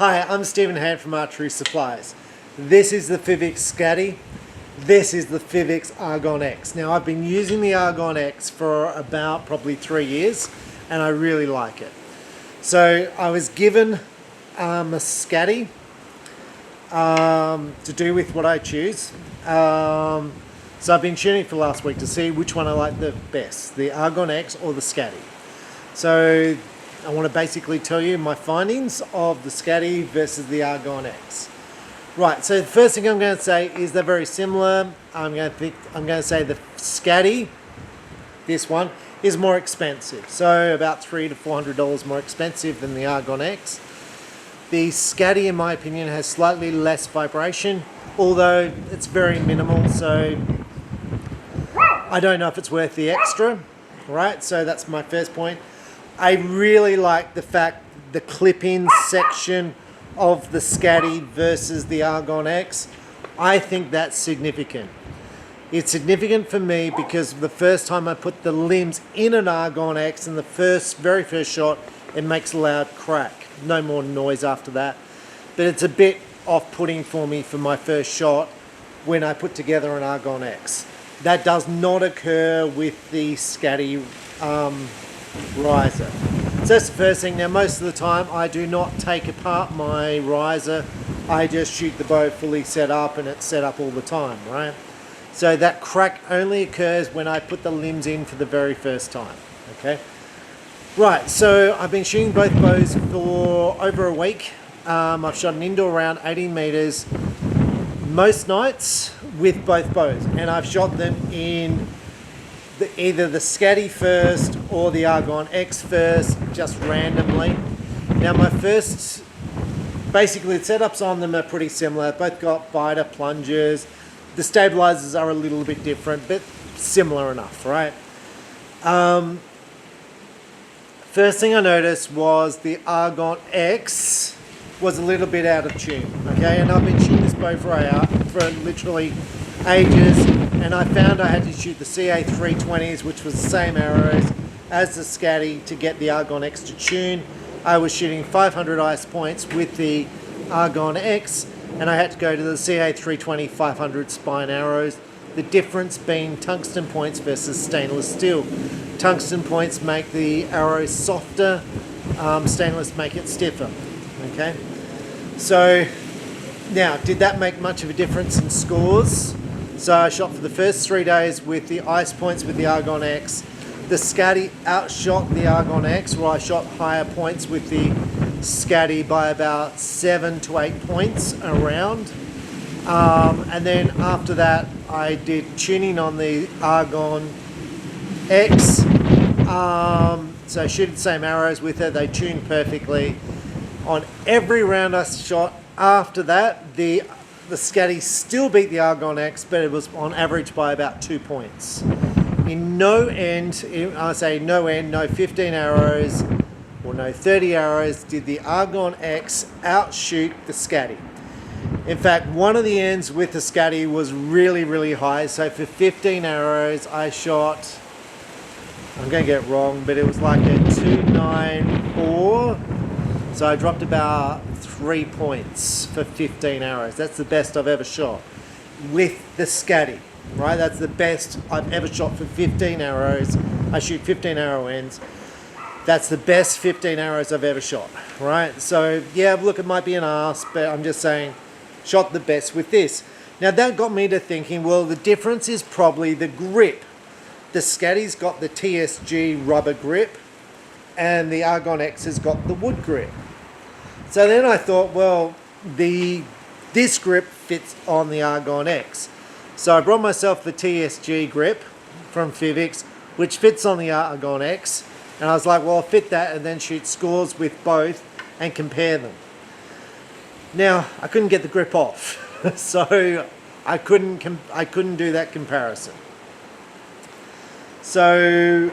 Hi, I'm Stephen Hand from Archery Supplies. This is the Fivics Skadi. This is the Fivics Argon X. Now I've been using the Argon X for about probably 3 years and I really like it. So I was given a Skadi to do with what I choose. So I've been tuning for last week to see which one I like the best, the Argon X or the Skadi. So I want to basically tell you my findings of the Skadi versus the Argon X. Right, so the first thing I'm going to say is they're very similar. I'm going to say the Skadi, this one, is more expensive. So about $300 to $400 more expensive than the Argon X. The Skadi, in my opinion, has slightly less vibration, although it's very minimal, so I don't know if it's worth the extra, right? So that's my first point. I really like the fact the clip-in section of the Skadi versus the Argon X. I think that's significant. It's significant for me because the first time I put the limbs in an Argon X in the very first shot, it makes a loud crack. No more noise after that. But it's a bit off-putting for me for my first shot when I put together an Argon X. That does not occur with the Skadi riser. So that's the first thing. Now most of the time I do not take apart my riser. I just shoot the bow fully set up and it's set up all the time, right? So that crack only occurs when I put the limbs in for the very first time, okay? Right, so I've been shooting both bows for over a week. I've shot an indoor round, 18 meters, most nights with both bows. And I've shot them in either the Skadi first or the Argon X first, just randomly. Now my first, basically the setups on them are pretty similar. Both got Vita plungers. The stabilizers are a little bit different, but similar enough, right? First thing I noticed was the Argon X was a little bit out of tune, okay? And I've been shooting this bow for literally ages, and I found I had to shoot the CA320s, which was the same arrows as the Skadi, to get the Argon X to tune. I was shooting 500 ice points with the Argon X, and I had to go to the CA320 500 spine arrows. The difference being tungsten points versus stainless steel. Tungsten points make the arrows softer, stainless make it stiffer, okay? So now, did that make much of a difference in scores? So I shot for the first 3 days with the ice points with the Argon X. The Skadi outshot the Argon X, where I shot higher points with the Skadi by about 7 to 8 points a round. And then after that, I did tuning on the Argon X. So I shoot the same arrows with it, they tuned perfectly. On every round I shot after that, the Skadi still beat the Argon X, but it was on average by about 2 points. In no end, I say no end, no 15 arrows or no 30 arrows did the Argon X outshoot the Skadi. In fact, one of the ends with the Skadi was really, really high. So for 15 arrows, I shot, I'm going to get it wrong, but it was like a 294. So I dropped about 3 points for 15 arrows. That's the best I've ever shot with the Skadi, right? That's the best I've ever shot for 15 arrows. I shoot 15 arrow ends. That's the best 15 arrows I've ever shot, right? So yeah, look, it might be an arse, but I'm just saying, shot the best with this. Now that got me to thinking, well, the difference is probably the grip. The Skadi's got the TSG rubber grip and the Argon X has got the wood grip. So then I thought, well, this grip fits on the Argon X. So I brought myself the TSG grip from Fivics, which fits on the Argon X. And I was like, well, I'll fit that and then shoot scores with both and compare them. Now, I couldn't get the grip off, so I couldn't do that comparison. So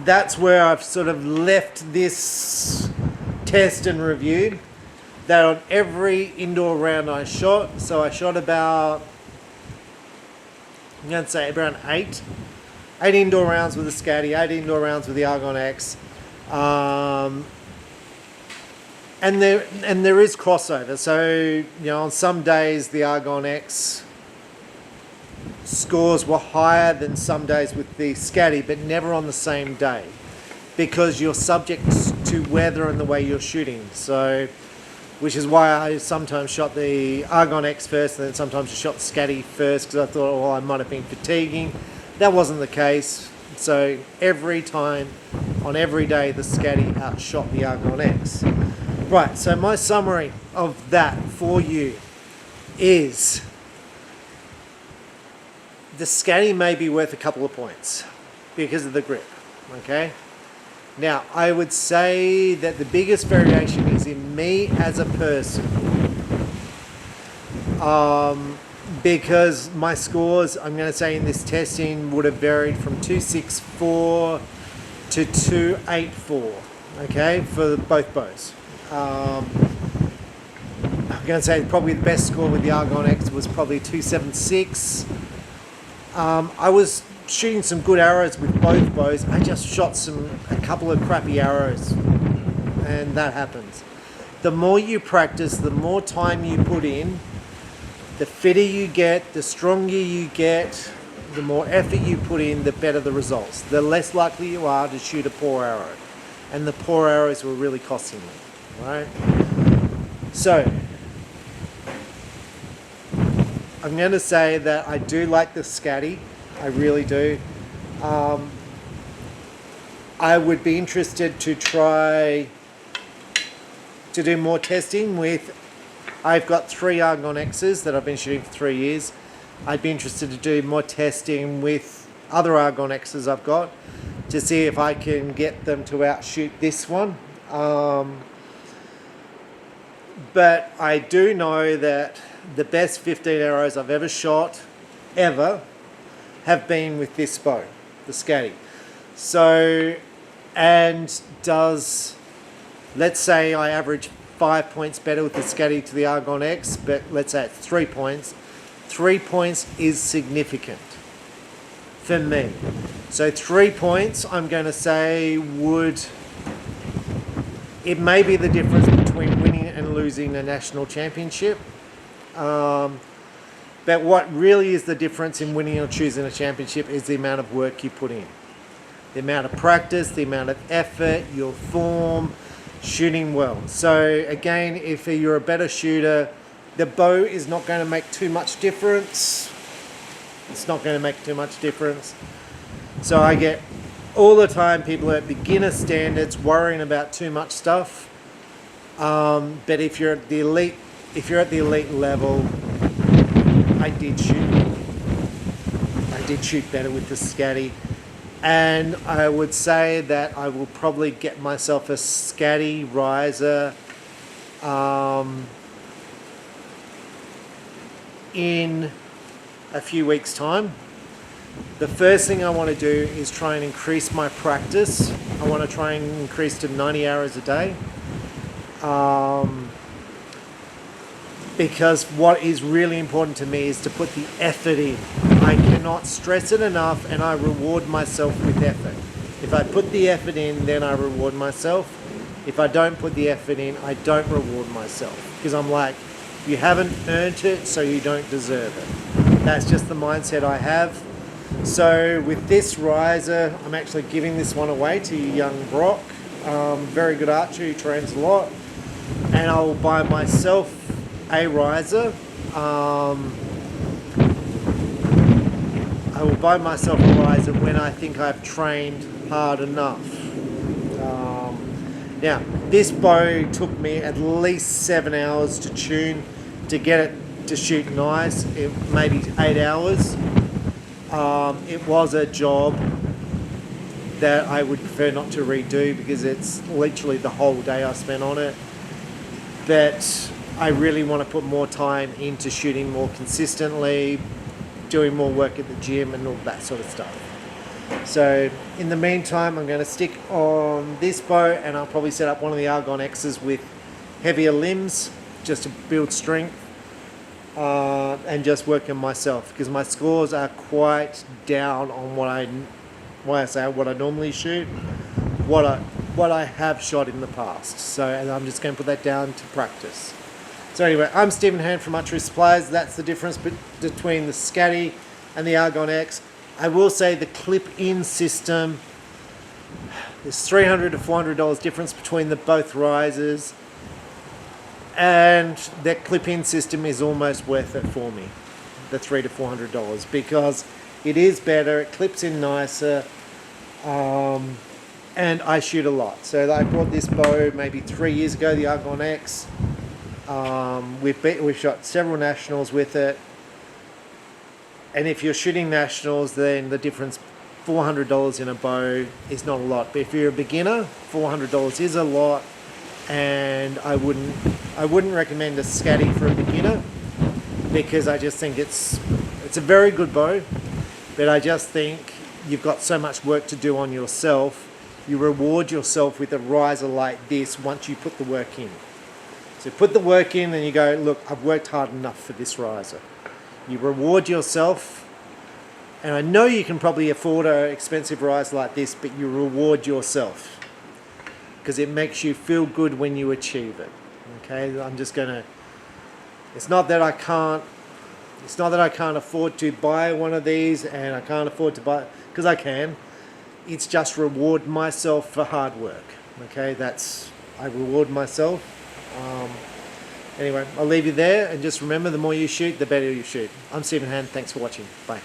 that's where I've sort of left this test and review. That on every indoor round I shot, so I shot about, I'm going to say around 8 indoor rounds with the Skadi, 8 indoor rounds with the Argon X. and there is crossover. So on some days the Argon X scores were higher than some days with the Skadi, but never on the same day, because you're subject to weather and the way you're shooting. So, which is why I sometimes shot the Argon X first, and then sometimes I shot the Skadi first, because I thought, I might have been fatiguing. That wasn't the case. So every time, on every day, the Skadi outshot the Argon X. Right, so my summary of that for you is the Skadi may be worth a couple of points because of the grip, okay? Now, I would say that the biggest variation is in me as a person, because my scores, I'm going to say in this testing, would have varied from 264 to 284, okay, for both bows. I'm going to say probably the best score with the Argon X was probably 276. I was shooting some good arrows with both bows. I just shot a couple of crappy arrows, and that happens. The more you practice, the more time you put in, the fitter you get, the stronger you get, the more effort you put in, the better the results. The less likely you are to shoot a poor arrow. And the poor arrows were really costing me, right? So, I'm going to say that I do like the Skadi. I really do. I would be interested to try to do more testing with, I've got 3 Argon X's that I've been shooting for 3 years. I'd be interested to do more testing with other Argon X's I've got to see if I can get them to outshoot this one. But I do know that the best 15 arrows I've ever shot, ever, have been with this bow, the Skadi. So, and let's say I average 5 points better with the Skadi to the Argon X, but let's say it's 3 points. 3 points is significant for me. So 3 points, I'm going to say, it may be the difference between winning and losing a national championship. But what really is the difference in winning or choosing a championship is the amount of work you put in. The amount of practice, the amount of effort, your form, shooting well. So again, if you're a better shooter, the bow is not going to make too much difference. It's not going to make too much difference. So I get all the time people at beginner standards worrying about too much stuff. But if you're at the elite level, I did shoot better with the Skadi, and I would say that I will probably get myself a Skadi riser in a few weeks' time. The first thing I want to do is try and increase my practice. I want to try and increase to 90 hours a day. Because what is really important to me is to put the effort in. I cannot stress it enough, and I reward myself with effort. If I put the effort in, then I reward myself. If I don't put the effort in, I don't reward myself. Because I'm like, you haven't earned it, so you don't deserve it. That's just the mindset I have. So with this riser, I'm actually giving this one away to young Brock. Very good archer who trains a lot. And I will buy myself a riser. I will buy myself a riser when I think I've trained hard enough. Now, this bow took me at least 7 hours to tune to get it to shoot nice. Maybe 8 hours. It was a job that I would prefer not to redo because it's literally the whole day I spent on it. But I really want to put more time into shooting more consistently, doing more work at the gym and all that sort of stuff. So in the meantime, I'm going to stick on this bow, and I'll probably set up one of the Argon X's with heavier limbs just to build strength, and just work on myself, because my scores are quite down on what I normally shoot. what I have shot in the past. So, and I'm just going to put that down to practice. So anyway, I'm Stephen Hand from Archery Supplies. That's the difference between the Skadi and the Argon X. I will say the clip-in system, there's $300 to $400 difference between the both risers, and that clip-in system is almost worth it for me, the $300 to $400, because it is better, it clips in nicer, and I shoot a lot. So I brought this bow maybe 3 years ago, the Argon X. We've shot several nationals with it, and if you're shooting nationals, then the difference, $400 in a bow is not a lot. But if you're a beginner, $400 is a lot, and I wouldn't recommend a Skadi for a beginner, because I just think it's a very good bow, but I just think you've got so much work to do on yourself. You reward yourself with a riser like this once you put the work in. So put the work in and you go, look, I've worked hard enough for this riser. You reward yourself, and I know you can probably afford an expensive riser like this, but you reward yourself because it makes you feel good when you achieve it. Okay, I'm just gonna, it's not that I can't afford to buy one of these, and I can't afford to buy, because I can. It's just reward myself for hard work. Okay, I reward myself. Anyway, I'll leave you there, and just remember, the more you shoot, the better you shoot. I'm Stephen Hand. Thanks for watching. Bye.